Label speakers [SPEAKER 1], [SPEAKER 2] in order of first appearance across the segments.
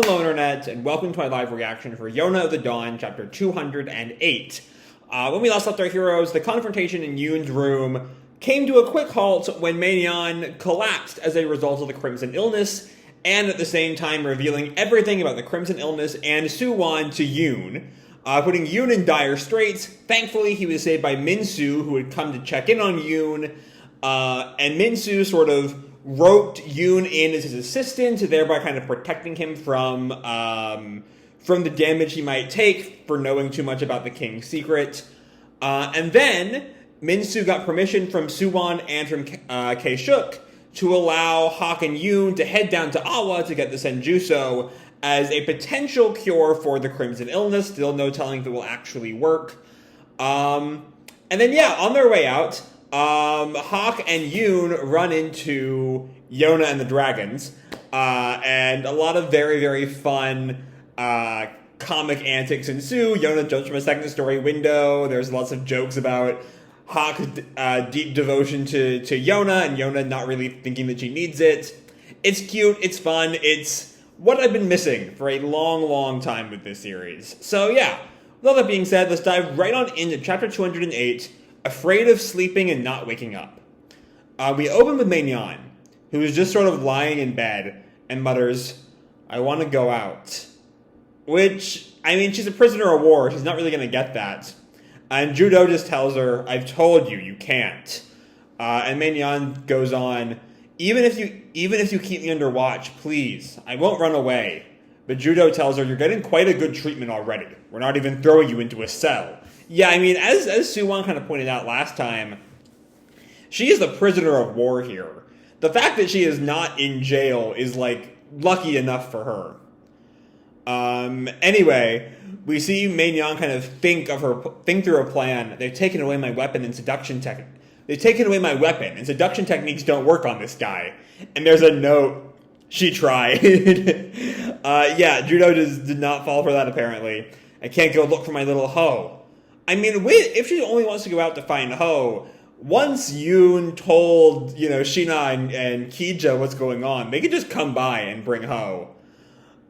[SPEAKER 1] Hello Internet, and welcome to my live reaction for Yona of the Dawn, chapter 208. When we last left our heroes, the confrontation in Yoon's room came to a quick halt when Mei-Nyan collapsed as a result of the Crimson Illness, and at the same time revealing everything about the Crimson Illness and Soo-Won to Yoon, putting Yoon in dire straits. Thankfully, he was saved by Min-Soo, who had come to check in on Yoon, and Min-Soo sort of roped Yoon in as his assistant, thereby kind of protecting him from the damage he might take for knowing too much about the king's secret. And then Min-Soo got permission from Soo-Won and from K-Shook to allow Hak and Yoon to head down to Awa to get the Senjutsu as a potential cure for the Crimson Illness. Still no telling if it will actually work. And then, yeah, on their way out, Hak and Yoon run into Yona and the dragons, and a lot of very, very fun comic antics ensue. Yona jumps from a second-story window. There's lots of jokes about Hak's deep devotion to Yona, and Yona not really thinking that she needs it. It's cute, it's fun, it's what I've been missing for a long, long time with this series. So yeah, with all that being said, let's dive right on into chapter 208, Afraid of Sleeping and Not Waking Up. We open with Mei-Nyan, who is just sort of lying in bed and mutters, "I want to go out." Which, I mean, she's a prisoner of war. She's not really going to get that. And Judo just tells her, "I've told you, you can't." And Mei-Nyan goes on, even if you keep me under watch, please, I won't run away." But Judo tells her, "You're getting quite a good treatment already. We're not even throwing you into a cell." Yeah, I mean, as Soo-Won kind of pointed out last time, she is the prisoner of war here. The fact that she is not in jail is, like, lucky enough for her. Anyway, we see Mei-Nyan kind of think through her plan. They've taken away my weapon and seduction technique. They've taken away my weapon, and seduction techniques don't work on this guy. And there's a note. She tried. Yeah, Judo did not fall for that, apparently. I can't go look for my little hoe. I mean, if she only wants to go out to find Ho, once Yoon told, Shina and Kija what's going on, they could just come by and bring Ho.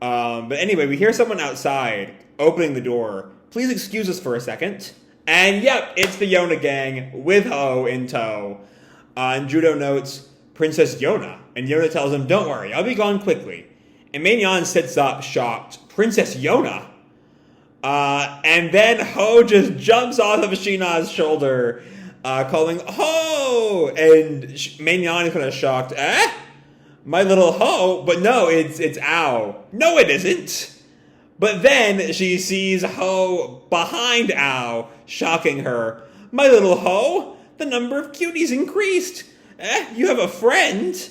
[SPEAKER 1] But anyway, we hear someone outside opening the door. "Please excuse us for a second." And yep, it's the Yona gang with Ho in tow. And Judo notes, "Princess Yona." And Yona tells him, "Don't worry, I'll be gone quickly." And Mei-Nyan sits up, shocked. "Princess Yona?" And then Ho just jumps off of Shina's shoulder, calling, "Ho!" And Mei-Nyan is kind of shocked. "Eh? My little Ho?" But no, it's Ao. "No, it isn't." But then she sees Ho behind Ao, shocking her. "My little Ho, the number of cuties increased. Eh? You have a friend?"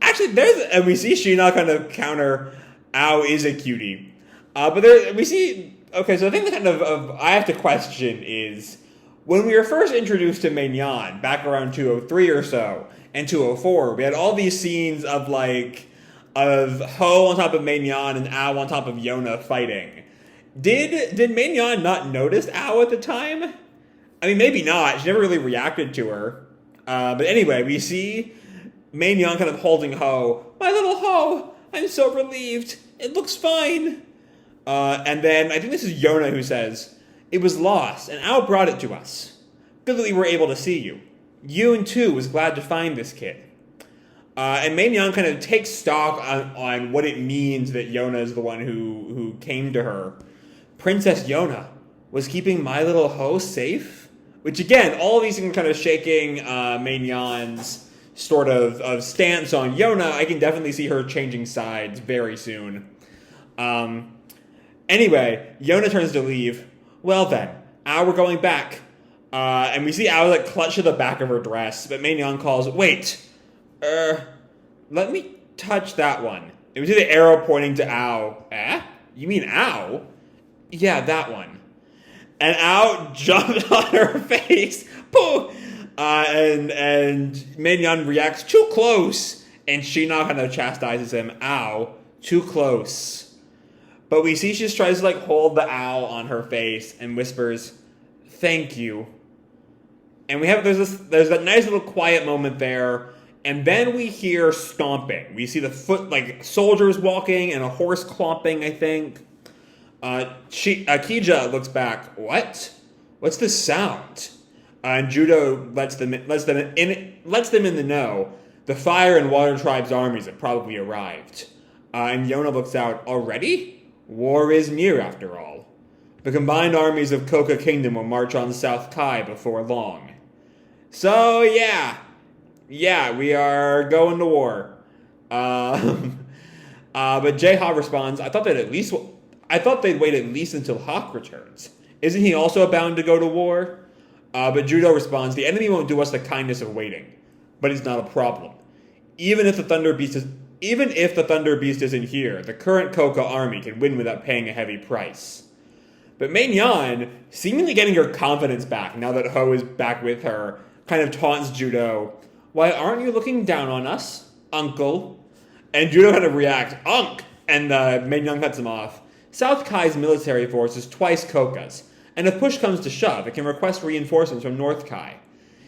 [SPEAKER 1] Actually, and we see Shina kind of counter, Ao is a cutie. But we see. Okay, so I think the kind of I have to question is, when we were first introduced to Mei-Nyan, back around 203 or so, and 204, we had all these scenes of Ho on top of Mei-Nyan and Ao on top of Yona fighting. Did Mei-Nyan not notice Ao at the time? I mean, maybe not. She never really reacted to her. But anyway, we see Mei-Nyan kind of holding Ho. "My little Ho, I'm so relieved. It looks fine." And then, I think this is Yona who says, "It was lost, and Ao brought it to us. Good that we were able to see you. Yoon, too, was glad to find this kid." And Mei-Nyan kind of takes stock on what it means that Yona is the one who came to her. "Princess Yona was keeping my little Ho safe?" Which, again, all of these things are kind of shaking Mei-Nyan's sort of stance on Yona. I can definitely see her changing sides very soon. Anyway, Yona turns to leave. "Well then, Ao, we're going back." And we see Ao clutch to the back of her dress, but Mei-Nyan calls, "Wait, let me touch that one." And we see the arrow pointing to Ao. "Eh? You mean Ao?" "Yeah, that one." And Ao jumps on her face. Pooh! And Mei-Nyan reacts, "Too close." And Shina kind of chastises him. "Ao, too close." But we see she just tries to hold the Ao on her face and whispers, "Thank you." And there's that nice little quiet moment there, And then we hear stomping. We see the foot, like soldiers walking and a horse clomping, I think. Kija looks back. What? What's this sound? And Judo lets them in the know. The Fire and Water Tribe's armies have probably arrived. And Yona looks out. Already? War is near, after all. The combined armies of Kouka Kingdom will march on South Kai before long. So, yeah, we are going to war. But Jae-ha responds, I thought they'd wait at least until Hak returns. Isn't he also bound to go to war? But Judo responds, the enemy won't do us the kindness of waiting. But it's not a problem. Even if the Thunder Beast isn't here, the current Kouka army can win without paying a heavy price. But Mei-Nyan, seemingly getting her confidence back now that Ho is back with her, kind of taunts Judo. Why aren't you looking down on us, uncle? And Judo kind of reacts, Unk! And Mei-Nyan cuts him off. South Kai's military force is twice Kouka's, and if push comes to shove, it can request reinforcements from North Kai.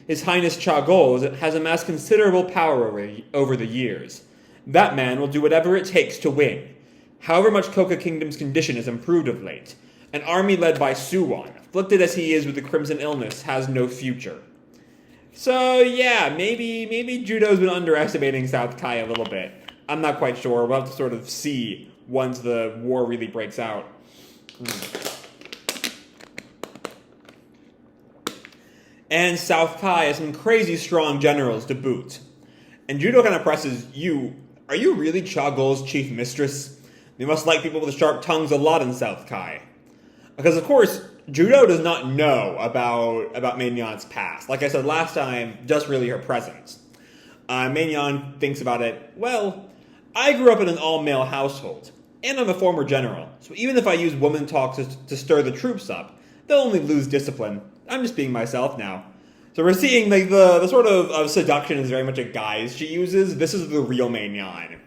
[SPEAKER 1] His Highness Chagol has amassed considerable power over the years. That man will do whatever it takes to win. However much Kouka Kingdom's condition has improved of late, an army led by Soo-Won, afflicted as he is with the Crimson Illness, has no future. So yeah, maybe Judo's been underestimating South Kai a little bit. I'm not quite sure. We'll have to sort of see once the war really breaks out. And South Kai has some crazy strong generals to boot. And Judo kind of presses, are you really Chagol's chief mistress? They must like people with sharp tongues a lot in South Kai. Because, of course, Judo does not know about Mei-Nyan's past. Like I said last time, just really her presence. Mei-Nyan thinks about it, well, I grew up in an all-male household, and I'm a former general, so even if I use woman talk to stir the troops up, they'll only lose discipline. I'm just being myself now. So we're seeing like the sort of seduction is very much a guise she uses. This is the real Mei-Nyan.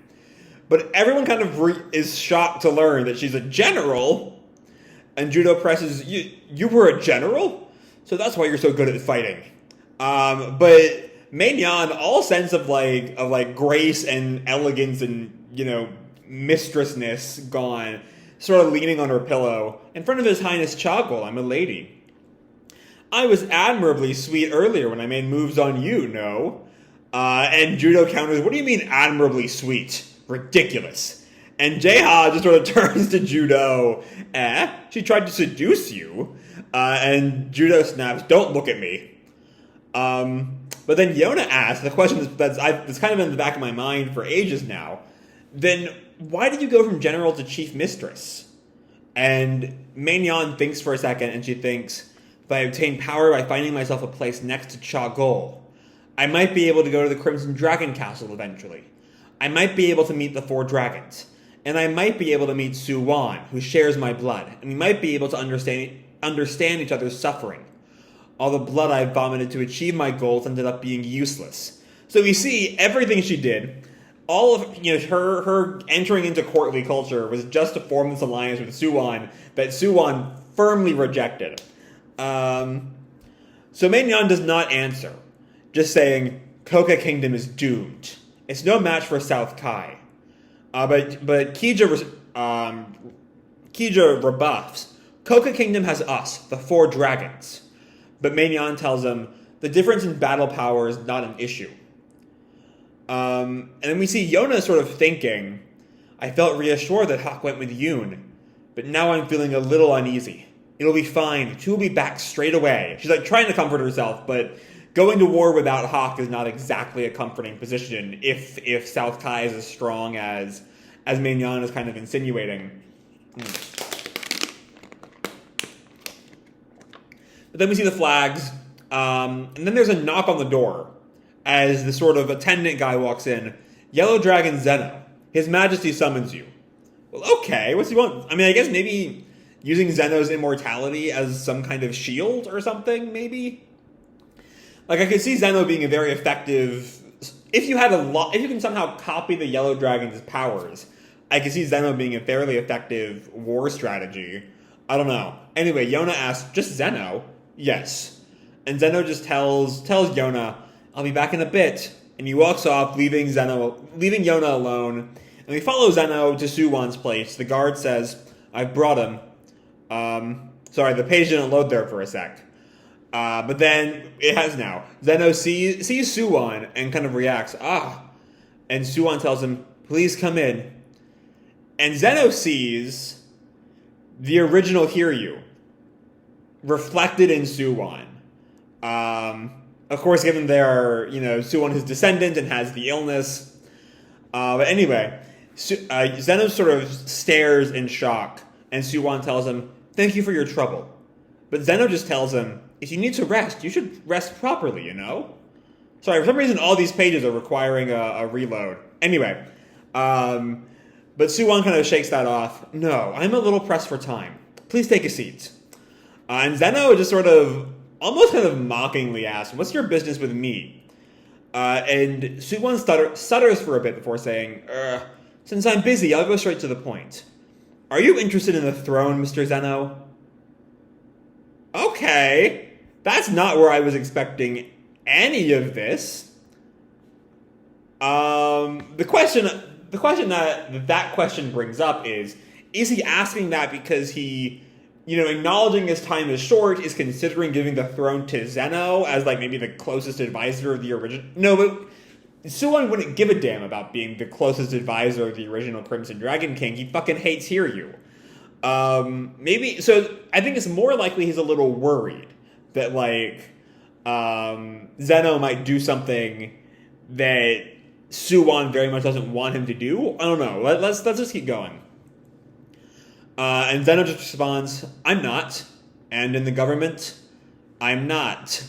[SPEAKER 1] But everyone kind of is shocked to learn that she's a general. And Judo presses, you were a general? So that's why you're so good at fighting. But Mei-Nyan, all sense of grace and elegance and, mistressness gone, sort of leaning on her pillow. In front of His Highness Chagol, I'm a lady. I was admirably sweet earlier when I made moves on you, no? And Judo counters, what do you mean admirably sweet? Ridiculous. And Jae-ha just sort of turns to Judo. She tried to seduce you. And Judo snaps, don't look at me. But then Yona asks, the question that's kind of in the back of my mind for ages now, then why did you go from general to chief mistress? And Mei-Nyan thinks for a second, and she thinks, if I obtain power by finding myself a place next to Chagol, I might be able to go to the Crimson Dragon Castle eventually. I might be able to meet the Four Dragons. And I might be able to meet Soo-Won, who shares my blood, and we might be able to understand each other's suffering. All the blood I vomited to achieve my goals ended up being useless. So we see everything she did, all of her entering into courtly culture was just to form this alliance with Soo-Won that Soo-Won firmly rejected. So Mei-Nyan does not answer, just saying, Kouka Kingdom is doomed. It's no match for South Kai. But Kija rebuffs. Kouka Kingdom has us, the Four Dragons. But Mei-Nyan tells him, the difference in battle power is not an issue. And then we see Yona sort of thinking, I felt reassured that Hak went with Yoon, but now I'm feeling a little uneasy. It'll be fine. The two will be back straight away. She's trying to comfort herself, but going to war without Hak is not exactly a comforting position if South Kai is as strong as Mei-Nyan is kind of insinuating. But then we see the flags, and then there's a knock on the door as the sort of attendant guy walks in. Yellow Dragon Zeno. His Majesty summons you. Well, okay, what's he want? I mean, I guess maybe using Zeno's immortality as some kind of shield or something, maybe? I could see Zeno being a very effective... If you can somehow copy the Yellow Dragon's powers, I could see Zeno being a fairly effective war strategy. I don't know. Anyway, Yona asks, just Zeno? Yes. And Zeno just tells Yona, I'll be back in a bit, and he walks off, leaving Yona alone. And we follow Zeno to Soo-Won's place. The guard says, "I've brought him." Sorry, the page didn't load there for a sec. But then it has now. Zeno sees Soo-Won and kind of reacts, and Soo-Won tells him, "Please come in." And Zeno sees the original Hiryu reflected in Soo-Won. Of course, given they are, Soo-Won his descendant and has the illness. But anyway, Zeno sort of stares in shock, and Soo-Won tells him, "Thank you for your trouble." But Zeno just tells him, "If you need to rest, you should rest properly, Sorry, for some reason all these pages are requiring a reload. Anyway, but Soo-Won kind of shakes that off. "No, I'm a little pressed for time. Please take a seat." And Zeno just sort of, almost kind of mockingly asks, "What's your business with me?" And Soo-Won stutters for a bit before saying, "Since I'm busy, I'll go straight to the point. Are you interested in the throne, Mr. Zeno?" Okay, that's not where I was expecting any of this. The question that question brings up is he asking that because he, acknowledging his time is short, is considering giving the throne to Zeno as, maybe the closest advisor of the original... No, but Soo-Won wouldn't give a damn about being the closest advisor of the original Crimson Dragon King. He fucking hates Hiryu. Maybe... So, I think it's more likely he's a little worried that, Zeno might do something that Soo-Won very much doesn't want him to do. I don't know. Let's just keep going. And Zeno just responds, "I'm not. And in the government, I'm not."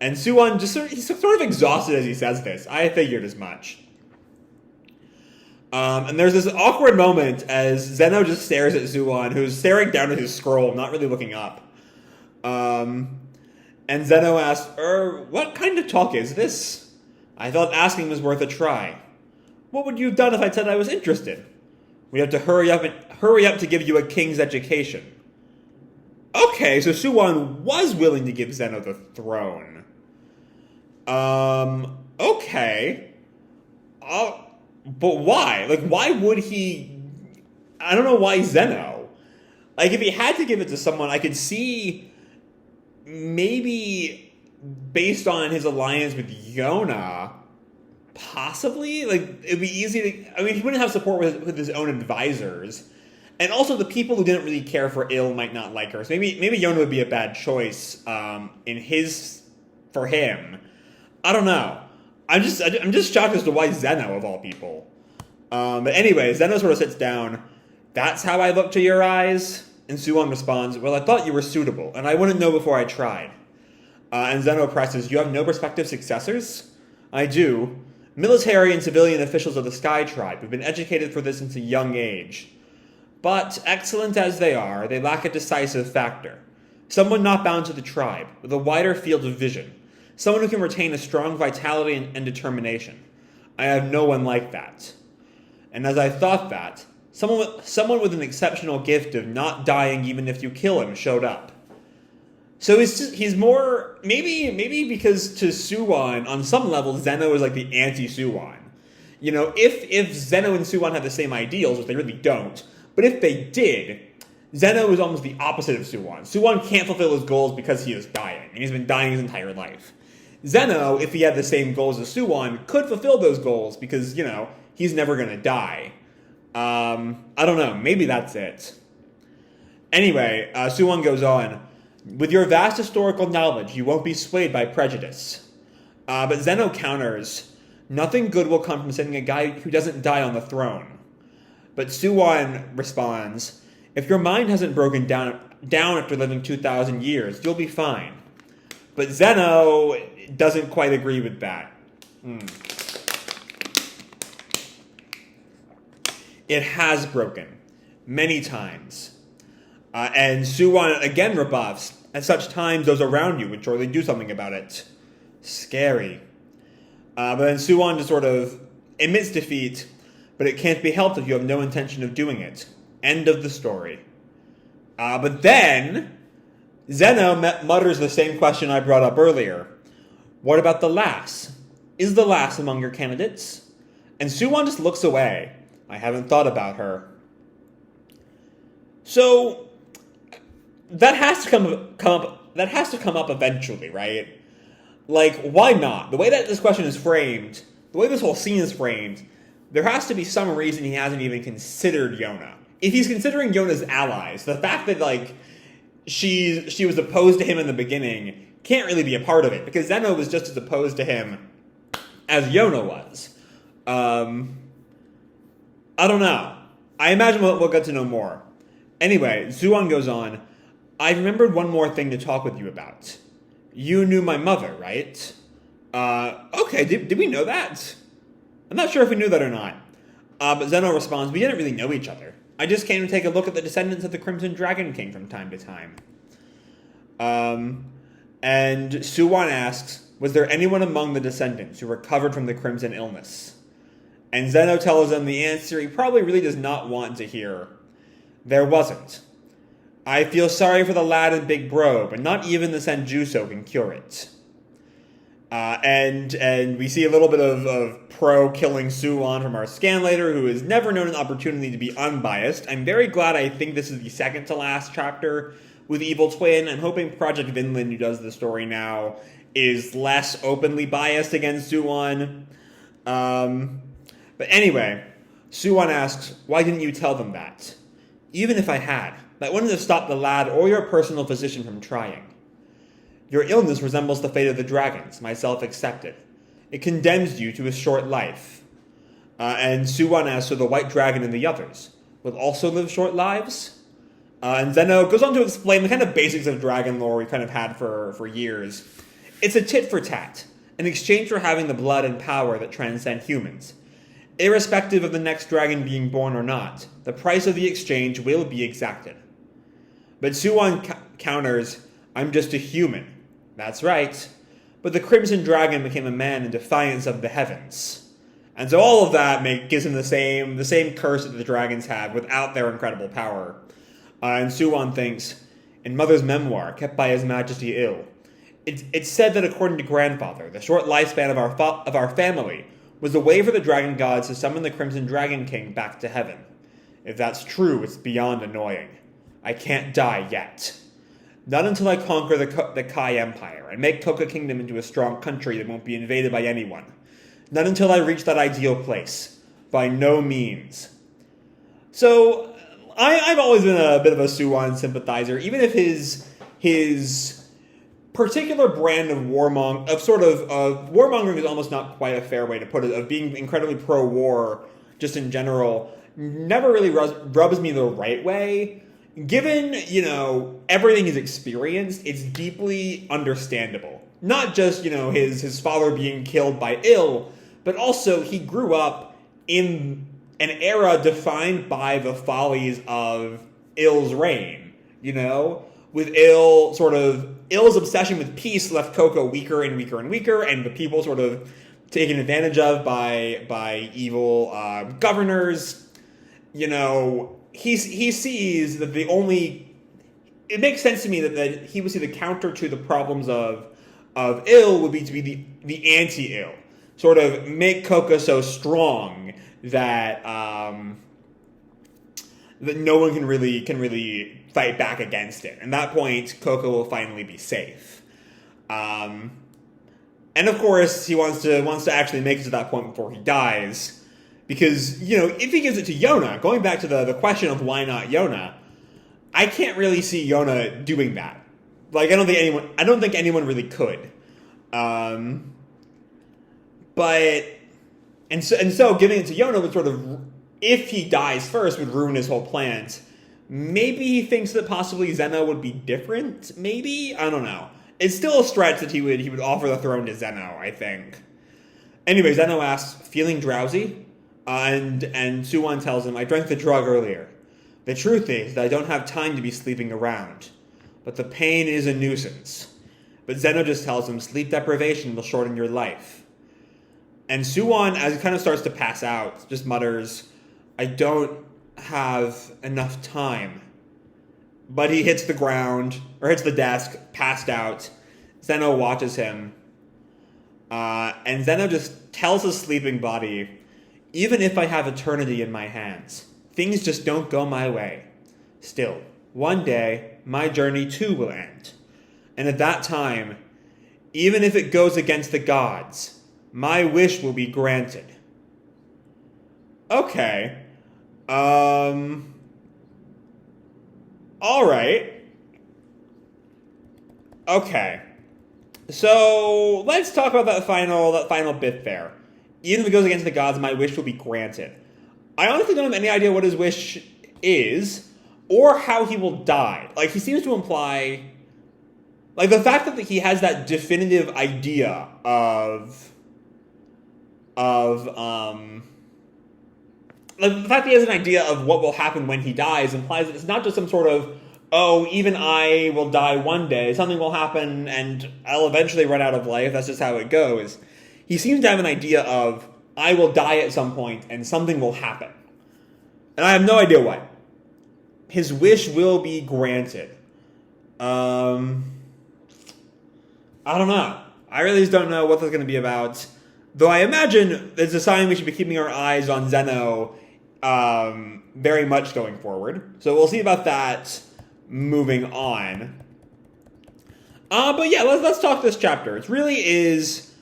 [SPEAKER 1] And Soo-Won he's sort of exhausted as he says this. I figured as much. And there's this awkward moment as Zeno just stares at Soo-Won, who's staring down at his scroll, not really looking up. And Zeno asks, "What kind of talk is this? I thought asking was worth a try. What would you have done if I said I was interested? We have to hurry up to give you a king's education." Okay, so Soo-Won was willing to give Zeno the throne. Okay. But why? Why would he... I don't know why Zeno. If he had to give it to someone, I could see maybe based on his alliance with Yona, possibly. It'd be easy to... I mean, he wouldn't have support with his own advisors. And also, the people who didn't really care for Il might not like her. So maybe Yona would be a bad choice for him. I don't know. I'm just shocked as to why Zeno, of all people. But anyway, Zeno sort of sits down. "That's how I look to your eyes?" And Soo-Won responds, "Well, I thought you were suitable, and I wouldn't know before I tried." And Zeno presses, "You have no prospective successors?" "I do. Military and civilian officials of the Sky Tribe have been educated for this since a young age. But, excellent as they are, they lack a decisive factor. Someone not bound to the tribe, with a wider field of vision. Someone who can retain a strong vitality and determination. I have no one like that. And as I thought that, someone with an exceptional gift of not dying even if you kill him showed up." So he's more... Maybe because to Soo-Won, on some level, Zeno is the anti-Soo-Won. If Zeno and Soo-Won have the same ideals, which they really don't, but if they did, Zeno is almost the opposite of Soo-Won. Soo-Won can't fulfill his goals because he is dying, and he's been dying his entire life. Zeno, if he had the same goals as Soo-Won, could fulfill those goals because, he's never going to die. I don't know. Maybe that's it. Anyway, Soo-Won goes on. "With your vast historical knowledge, you won't be swayed by prejudice." But Zeno counters, "Nothing good will come from sending a guy who doesn't die on the throne." But Soo-Won responds, "If your mind hasn't broken down after living 2,000 years, you'll be fine." But Zeno doesn't quite agree with that. It has broken. Many times. And Soo-Won again rebuffs, "At such times, those around you would surely do something about it." Scary. But then Soo-Won just sort of admits defeat, but it can't be helped if you have no intention of doing it. End of the story. But then, Zeno mutters the same question I brought up earlier. "What about the lass? is the last among your candidates. And Soo-Won just looks away. I haven't thought about her. So that has to come up eventually, right? Like, why not? The way that this question is framed, the way this whole scene is framed, there has to be some reason he hasn't even considered Yona. If he's considering Yona's allies, the fact that, like, she was opposed to him in the beginning can't really be a part of it, because Zeno was just as opposed to him as Yona was. I don't know. I imagine we'll get to know more. Anyway, Soo-Won goes on, I remembered one more thing to talk with you about. You knew my mother, right? Okay, did we know that? I'm not sure if we knew that or not. But Zeno responds, we didn't really know each other. I just came to take a look at the descendants of the Crimson Dragon King from time to time. And Soo-Won asks, was there anyone among the descendants who recovered from the Crimson illness? And Zeno tells him the answer he probably really does not want to hear. There wasn't. I feel sorry for the lad and big bro, but not even the Senjutsu can cure it. And we see a little bit of pro-killing Soo-Won from our scanlator, who has never known an opportunity to be unbiased. I'm very glad I think this is the second to last chapter with Evil Twin. I'm hoping Project Vinland, who does the story now, is less openly biased against Soo-Won. But anyway, Soo-Won asks, why didn't you tell them that? Even if I had, that wouldn't have stopped the lad or your personal physician from trying. Your illness resembles the fate of the dragons, myself excepted. It condemns you to a short life. And Soo-Won asks, so the white dragon and the others will also live short lives? And Zeno goes on to explain the kind of basics of dragon lore we kind of had for years. It's a tit for tat, an exchange for having the blood and power that transcend humans. Irrespective of the next dragon being born or not, the price of the exchange will be exacted. But Soo-Won counters, I'm just a human. That's right. But the Crimson Dragon became a man in defiance of the heavens. And so all of that gives him the same curse that the dragons have without their incredible power. And Soo-Won thinks, in Mother's memoir, kept by His Majesty Il, it's said that according to Grandfather, the short lifespan of our family was the way for the dragon gods to summon the Crimson Dragon King back to heaven. If that's true, it's beyond annoying. I can't die yet. Not until I conquer the Kai Empire and make Kouka Kingdom into a strong country that won't be invaded by anyone. Not until I reach that ideal place. By no means. So, I've always been a bit of a Soo-Won sympathizer, even if his particular brand of warmongering is almost not quite a fair way to put it, of being incredibly pro-war, just in general, never really rubs me the right way. Given, everything he's experienced, it's deeply understandable. Not just, his father being killed by Il, but also he grew up in an era defined by the follies of Il's reign, with Il's obsession with peace left Kouka weaker and weaker and weaker, and the people sort of taken advantage of by evil governors. He sees that it makes sense to me that he would see the counter to the problems of Il would be to be the anti-Il, sort of make Kouka so strong that that no one can really fight back against it. At that point, Kouka will finally be safe. And of course, he wants to actually make it to that point before he dies. Because, if he gives it to Yona, going back to the question of why not Yona, I can't really see Yona doing that. Like, I don't think anyone really could. So giving it to Yona would sort of, if he dies first, would ruin his whole plans. Maybe he thinks that possibly Zeno would be different, maybe? I don't know. It's still a stretch that he would offer the throne to Zeno, I think. Anyway, Zeno asks, feeling drowsy? And Soo-Won tells him, I drank the drug earlier. The truth is that I don't have time to be sleeping around. But the pain is a nuisance. But Zeno just tells him, sleep deprivation will shorten your life. And Soo-Won, as he kind of starts to pass out, just mutters, I don't have enough time. But he hits the ground, or hits the desk, passed out. Zeno watches him. And Zeno just tells his sleeping body, even if I have eternity in my hands, things just don't go my way. Still, one day, my journey too will end. And at that time, even if it goes against the gods, my wish will be granted. Okay. Alright. Okay. So, let's talk about that final bit there. Even if it goes against the gods, my wish will be granted. I honestly don't have any idea what his wish is, or how he will die. Like, he seems to imply... Like, the fact that he has that definitive idea of like, the fact that he has an idea of what will happen when he dies implies that it's not just some sort of, oh, even I will die one day, something will happen and I'll eventually run out of life, that's just how it goes. He seems to have an idea of, I will die at some point and something will happen. And I have no idea what. His wish will be granted. I don't know. I really just don't know what that's going to be about. Though I imagine it's a sign we should be keeping our eyes on Zeno very much going forward. So we'll see about that moving on. But yeah, let's talk this chapter. It really is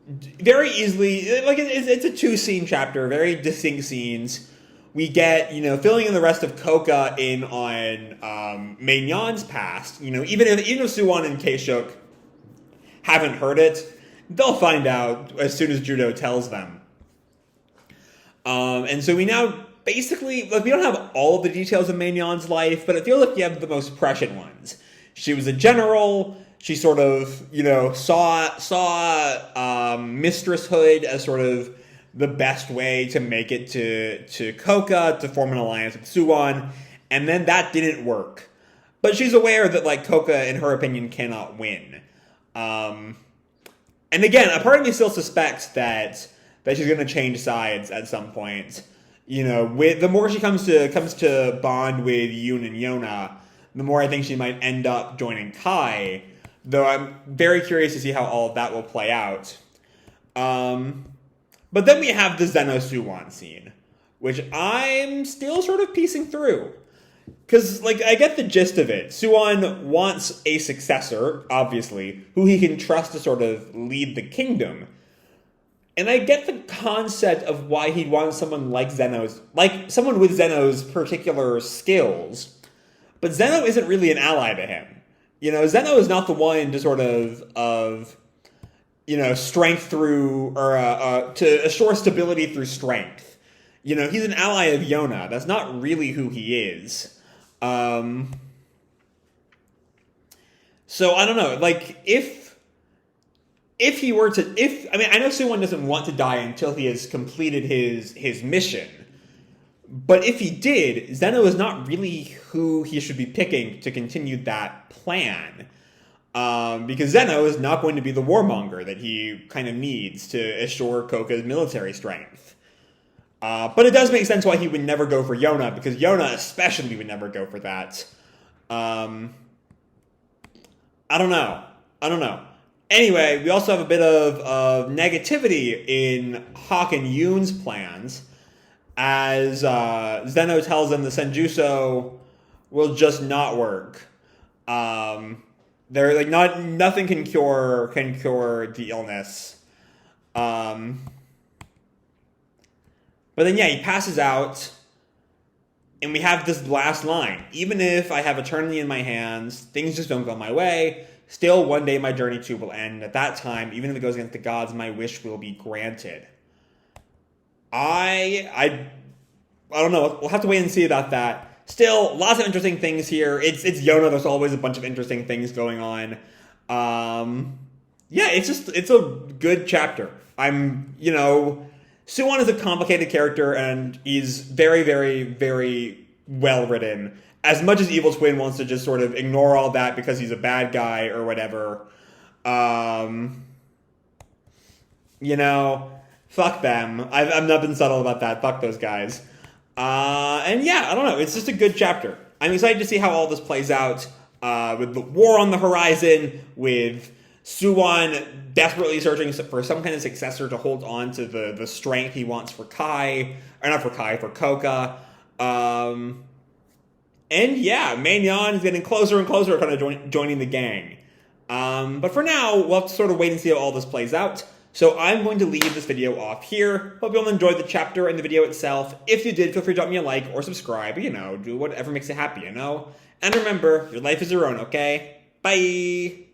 [SPEAKER 1] very easily, like, it's a two-scene chapter, very distinct scenes. We get, filling in the rest of Kouka in on Mei-Nyan's past. Even if Soo-Won and K-Shook haven't heard it, they'll find out as soon as Judo tells them. And so we now basically, like, we don't have all of the details of Mei-Nyan's life, but it feels like we have the most prescient ones. She was a general. She sort of, saw mistresshood as sort of the best way to make it to Kouka, to form an alliance with Soo-Won, and then that didn't work. But she's aware that, like, Kouka, in her opinion, cannot win. And again, a part of me still suspects that she's going to change sides at some point. With the more she comes to bond with Yoon and Yona, the more I think she might end up joining Kai. Though I'm very curious to see how all of that will play out. But then we have the Zeno Soo-Won scene, which I'm still sort of piecing through. Because, like, I get the gist of it. Soo-Won wants a successor, obviously, who he can trust to sort of lead the kingdom. And I get the concept of why he'd want someone like someone with Zeno's particular skills. But Zeno isn't really an ally to him. Zeno is not the one to sort of strength through, or to assure stability through strength. He's an ally of Yona. That's not really who he is. So I don't know, like, if he were to, I know Soo-Won doesn't want to die until he has completed his mission, but if he did, Zeno is not really who he should be picking to continue that plan, because Zeno is not going to be the warmonger that he kind of needs to assure Kouka's military strength. But it does make sense why he would never go for Yona, because Yona especially would never go for that. I don't know. Anyway, we also have a bit of negativity in Hak and Yoon's plans, as Zeno tells them the Senjutsu will just not work. They're like, nothing can cure the illness. But then, yeah, he passes out, and we have this last line. Even if I have eternity in my hands, things just don't go my way. Still, one day my journey too will end. At that time, even if it goes against the gods, my wish will be granted. I don't know. We'll have to wait and see about that. Still, lots of interesting things here. It's Yona. There's always a bunch of interesting things going on. Yeah, it's a good chapter. Soo-Won is a complicated character, and he's very, very, very well written. As much as Evil Twin wants to just sort of ignore all that because he's a bad guy or whatever, fuck them. I've not been subtle about that. Fuck those guys. And yeah, I don't know. It's just a good chapter. I'm excited to see how all this plays out, with the war on the horizon, with Soo-Won desperately searching for some kind of successor to hold on to the strength he wants for Kai, or not for Kai, for Kouka. And yeah, Mei-Nyan is getting closer and closer to kind of joining the gang. But for now, we'll have to sort of wait and see how all this plays out. So I'm going to leave this video off here. Hope you all enjoyed the chapter and the video itself. If you did, feel free to drop me a like or subscribe. You know, do whatever makes you happy, you know? And remember, your life is your own, okay? Bye!